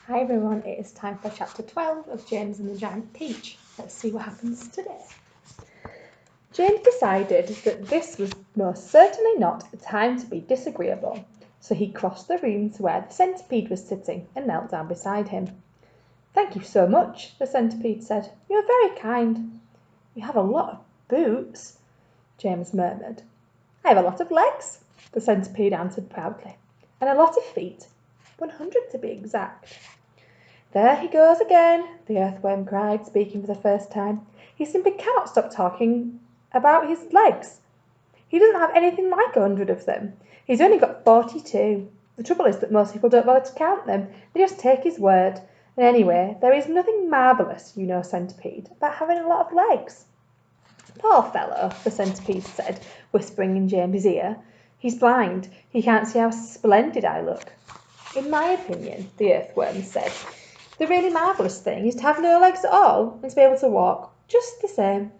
Hi everyone, it is time for chapter 12 of James and the Giant Peach. Let's see what happens today. James decided that this was most certainly not the time to be disagreeable, so he crossed the room to where the centipede was sitting and knelt down beside him. "Thank you so much," the centipede said. "You're very kind." "You have a lot of boots," James murmured. "I have a lot of legs," the centipede answered proudly, "and a lot of feet, 100 to be exact." "There he goes again," the earthworm cried, speaking for the first time. "He simply cannot stop talking about his legs. He doesn't have anything like 100 of them. He's only got 42. The trouble is that most people don't bother to count them. They just take his word. And anyway, there is nothing marvellous, you know, centipede, about having a lot of legs." "Poor fellow," the centipede said, whispering in James's ear. "He's blind. He can't see how splendid I look." "In my opinion," the earthworm said, "the really marvellous thing is to have no legs at all and to be able to walk just the same."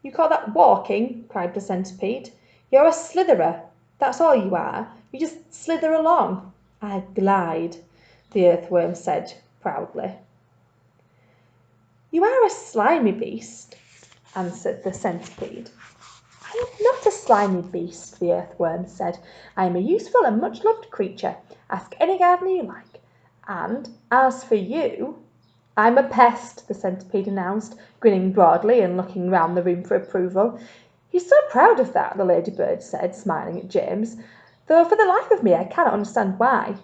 "You call that walking?" cried the centipede. "You're a slitherer, that's all you are. You just slither along." "I glide," the earthworm said proudly. "You are a slimy beast," answered the centipede. "I am not a slimy beast," the earthworm said. "I am a useful and much-loved creature. Ask any gardener you like. And as for you—" "I'm a pest," the centipede announced, grinning broadly and looking round the room for approval. "He's so proud of that," the ladybird said, smiling at James, "though for the life of me I cannot understand why."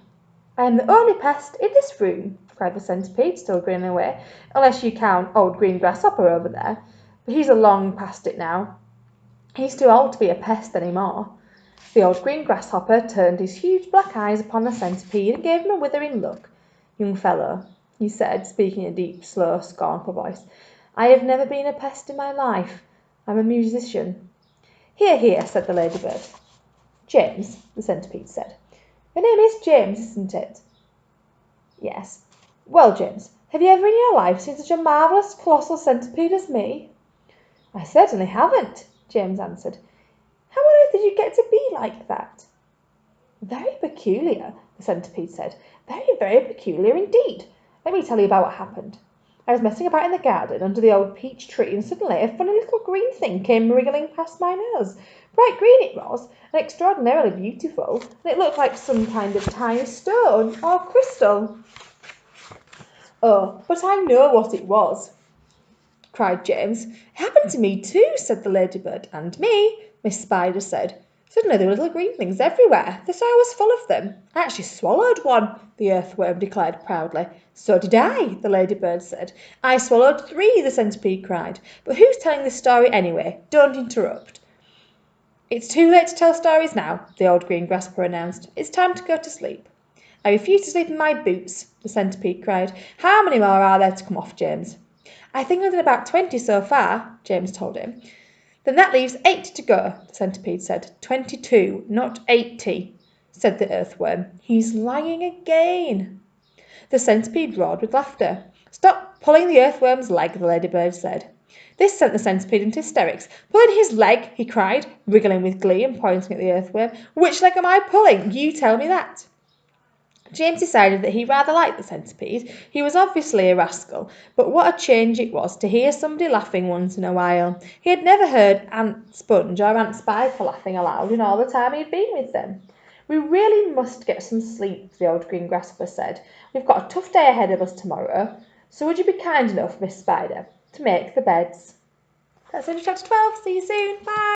"I am the only pest in this room," cried the centipede, still grinning away, "unless you count old green grasshopper over there. But he's long past it now. He's too old to be a pest any more." The old green grasshopper turned his huge black eyes upon the centipede and gave him a withering look. "Young fellow," he said, speaking in a deep, slow, scornful voice, "I have never been a pest in my life. I'm a musician." "Hear, hear," said the ladybird. "James," the centipede said. "Your name is James, isn't it?" "Yes." "Well, James, have you ever in your life seen such a marvellous, colossal centipede as me?" "I certainly haven't," James answered. "How on earth did you get to be like that?" "Very peculiar," the centipede said. "Very, very peculiar indeed. Let me tell you about what happened. I was messing about in the garden under the old peach tree, and suddenly a funny little green thing came wriggling past my nose. Bright green it was, and extraordinarily beautiful, and it looked like some kind of tiny stone or crystal." "Oh, but I know what it was," cried James. "It happened to me too," said the ladybird. "And me," Miss Spider said. "Suddenly there were little green things everywhere. The soil was full of them. I actually swallowed one," the earthworm declared proudly. "So did I," the ladybird said. "I swallowed 3, the centipede cried. "But who's telling this story anyway? Don't interrupt." "It's too late to tell stories now," the old green grasshopper announced. "It's time to go to sleep." "I refuse to sleep in my boots," the centipede cried. "How many more are there to come off, James?" "I think I've done about 20 so far," James told him. "Then that leaves 8 to go," the centipede said. 22, not 80, said the earthworm. "He's lying again." The centipede roared with laughter. "Stop pulling the earthworm's leg," the ladybird said. This sent the centipede into hysterics. "Pulling his leg?" he cried, wriggling with glee and pointing at the earthworm. "Which leg am I pulling? You tell me that." James decided that he rather liked the centipede. He was obviously a rascal, but what a change it was to hear somebody laughing once in a while. He had never heard Aunt Sponge or Aunt Spiker laughing aloud in all the time he had been with them. "We really must get some sleep," the old green grasshopper said. "We've got a tough day ahead of us tomorrow, so would you be kind enough, Miss Spider, to make the beds?" That's the end of chapter 12. See you soon. Bye.